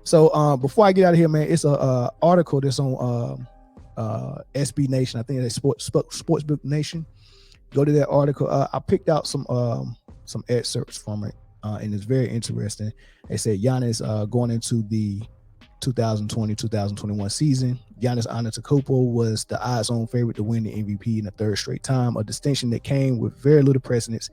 So before I get out of here, man, it's a article that's on SBNation. I think it's Sportsbook Nation. Go to that article. I picked out some excerpts from it, and it's very interesting. They said Giannis going into the 2020-2021 season, Giannis Antetokounmpo was the odds-on favorite to win the MVP in the third straight time, a distinction that came with very little precedence.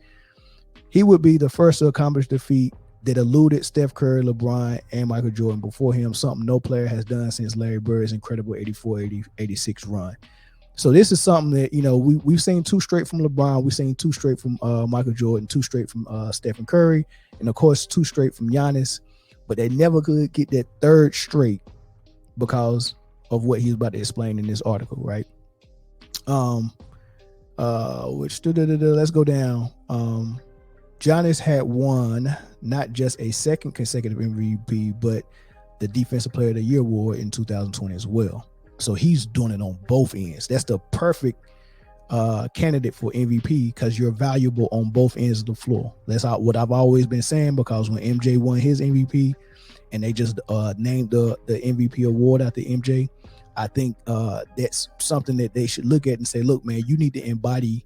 He would be the first to accomplish the feat that eluded Steph Curry, LeBron, and Michael Jordan before him, something no player has done since Larry Bird's incredible 84-86 run. So this is something that, you know, we've seen two straight from LeBron, we've seen two straight from Michael Jordan, two straight from Stephen Curry, and of course two straight from Giannis, but they never could get that third straight because of what he's about to explain in this article, right? Let's go down. Giannis had won not just a second consecutive MVP, but the Defensive Player of the Year award in 2020 as well. So he's doing it on both ends. That's the perfect candidate for MVP because you're valuable on both ends of the floor. That's what I've always been saying, because when MJ won his MVP and they just named the MVP award after MJ, I think that's something that they should look at and say, look, man, you need to embody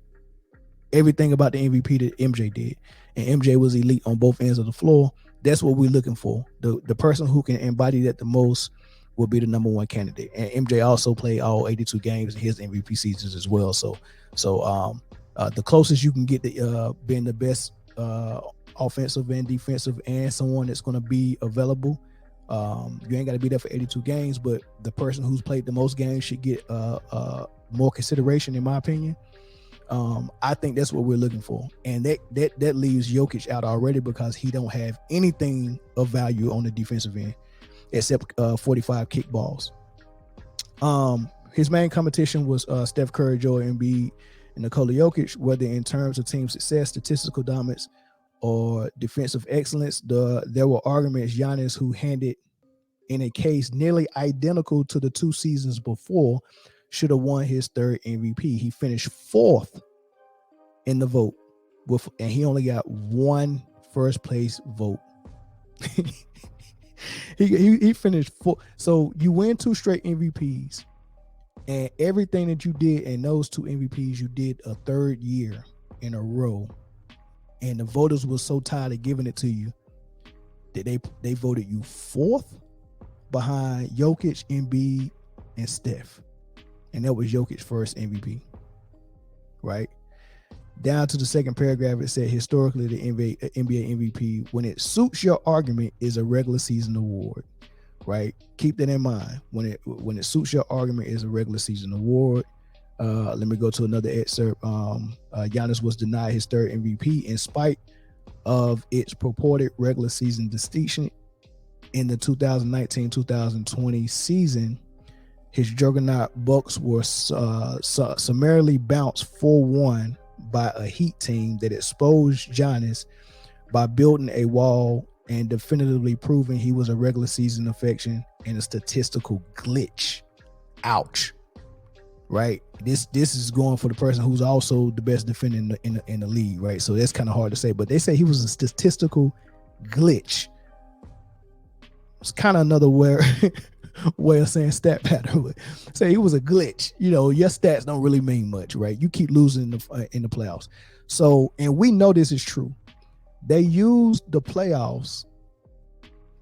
everything about the MVP that MJ did. And MJ was elite on both ends of the floor. That's what we're looking for. The person who can embody that the most will be the number one candidate. And MJ also played all 82 games in his MVP seasons as well. So the closest you can get to being the best offensive and defensive and someone that's going to be available. You ain't got to be there for 82 games, but the person who's played the most games should get more consideration, in my opinion. I think that's what we're looking for, and that leaves Jokic out already because he don't have anything of value on the defensive end except 45 kickballs. His main competition was Steph Curry, Joel Embiid, and Nikola Jokic. Whether in terms of team success, statistical dominance, or defensive excellence, there were arguments Giannis, who handed in a case nearly identical to the two seasons before, should have won his third MVP. He finished fourth in the vote, and he only got one first place vote. he finished fourth. So you win two straight MVPs, and everything that you did in those two MVPs, you did a third year in a row. And the voters were so tired of giving it to you that they voted you fourth behind Jokic, Embiid, and Steph. And that was Jokic's first MVP, right? Down to the second paragraph, it said, historically, the NBA MVP, when it suits your argument, is a regular season award, right? Keep that in mind. When it suits your argument, is a regular season award. Let me go to another excerpt. Giannis was denied his third MVP in spite of its purported regular season distinction in the 2019-2020 season. His juggernaut Bucks were summarily bounced 4-1 by a Heat team that exposed Giannis by building a wall and definitively proving he was a regular season affection and a statistical glitch. Ouch. Right? This is going for the person who's also the best defender in the league, right? So that's kind of hard to say, but they say he was a statistical glitch. It's kind of another way of saying stat pattern. Say he was a glitch. You know, your stats don't really mean much, right? You keep losing in the playoffs. So, and we know this is true. They used the playoffs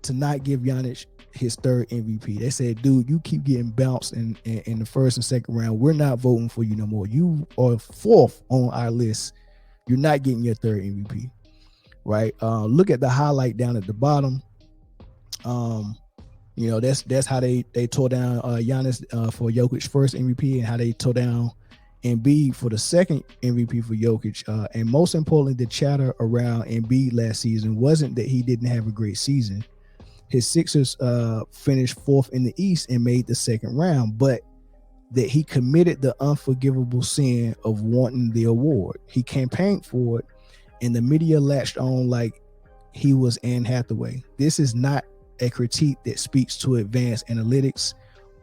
to not give Giannis his third MVP. They said, dude, you keep getting bounced in the first and second round. We're not voting for you no more. You are fourth on our list. You're not getting your third MVP, right? Look at the highlight down at the bottom. You know, that's how they tore down Giannis for Jokic's first MVP, and how they tore down Embiid for the second MVP for Jokic. And most importantly, the chatter around Embiid last season wasn't that he didn't have a great season. His Sixers finished fourth in the East and made the second round, but that he committed the unforgivable sin of wanting the award. He campaigned for it, and the media latched on like he was Anne Hathaway. This is not a critique that speaks to advanced analytics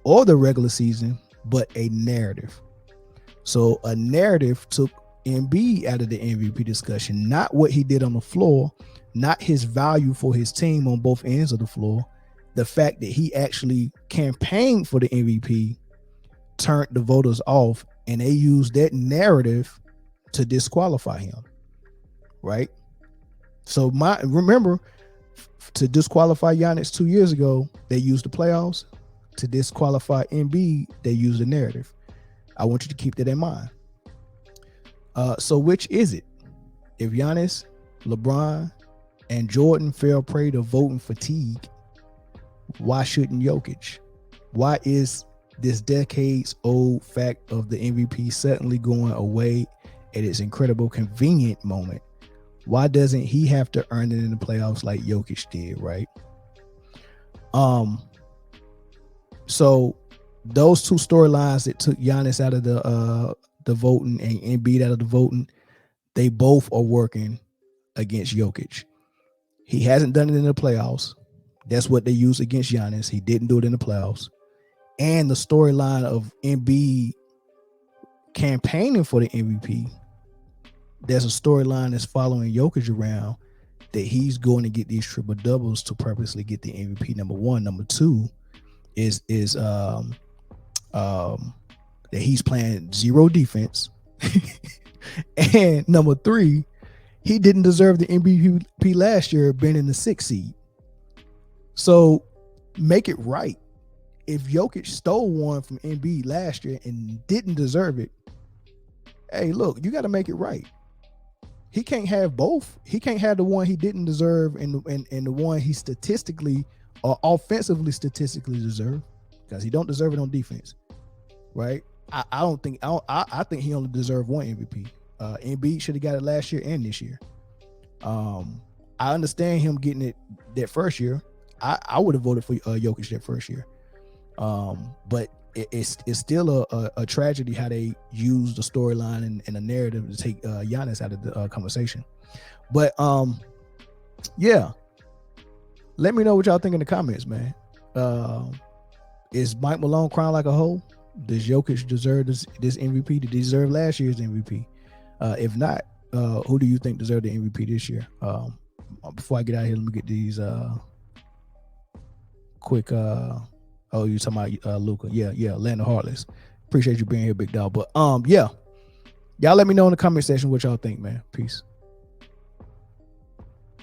or the regular season, but a narrative. So a narrative took Embiid out of the MVP discussion, not what he did on the floor, not his value for his team on both ends of the floor, the fact that he actually campaigned for the MVP turned the voters off, and they used that narrative to disqualify him, right? So remember, to disqualify Giannis 2 years ago, they used the playoffs. To disqualify Embiid, they used the narrative. I want you to keep that in mind. So which is it? If Giannis, LeBron, and Jordan fell prey to voting fatigue, why shouldn't Jokic? Why is this decades-old fact of the MVP suddenly going away at its incredible convenient moment? Why doesn't he have to earn it in the playoffs like Jokic did, right? So those two storylines that took Giannis out of the voting and Embiid out of the voting, they both are working against Jokic. He hasn't done it in the playoffs. That's what they use against Giannis. He didn't do it in the playoffs. And the storyline of Embiid campaigning for the MVP, there's a storyline that's following Jokic around that he's going to get these triple doubles to purposely get the MVP. Number one. Number two is that he's playing zero defense. And number three, he didn't deserve the MVP last year being in the 6th seed. So make it right. If Jokic stole one from Embiid last year and didn't deserve it, hey, look, you got to make it right. He can't have both. He can't have the one he didn't deserve and the one he statistically or offensively statistically deserved, because he don't deserve it on defense, right? I think he only deserved one MVP. Embiid should have got it last year and this year. I understand him getting it that first year. I would have voted for Jokic that first year. But it's still a tragedy how they use the storyline and the narrative to take Giannis out of the conversation. But yeah, let me know what y'all think in the comments, man. Is Mike Malone crying like a hoe? Does Jokic deserve this MVP? Did he deserve last year's MVP? If not, who do you think deserved the MVP this year? Before I get out of here, let me get these quick. Oh, you talking about Luka? Yeah, Landon Hartless. Appreciate you being here, big dog. But yeah, y'all let me know in the comment section what y'all think, man. Peace.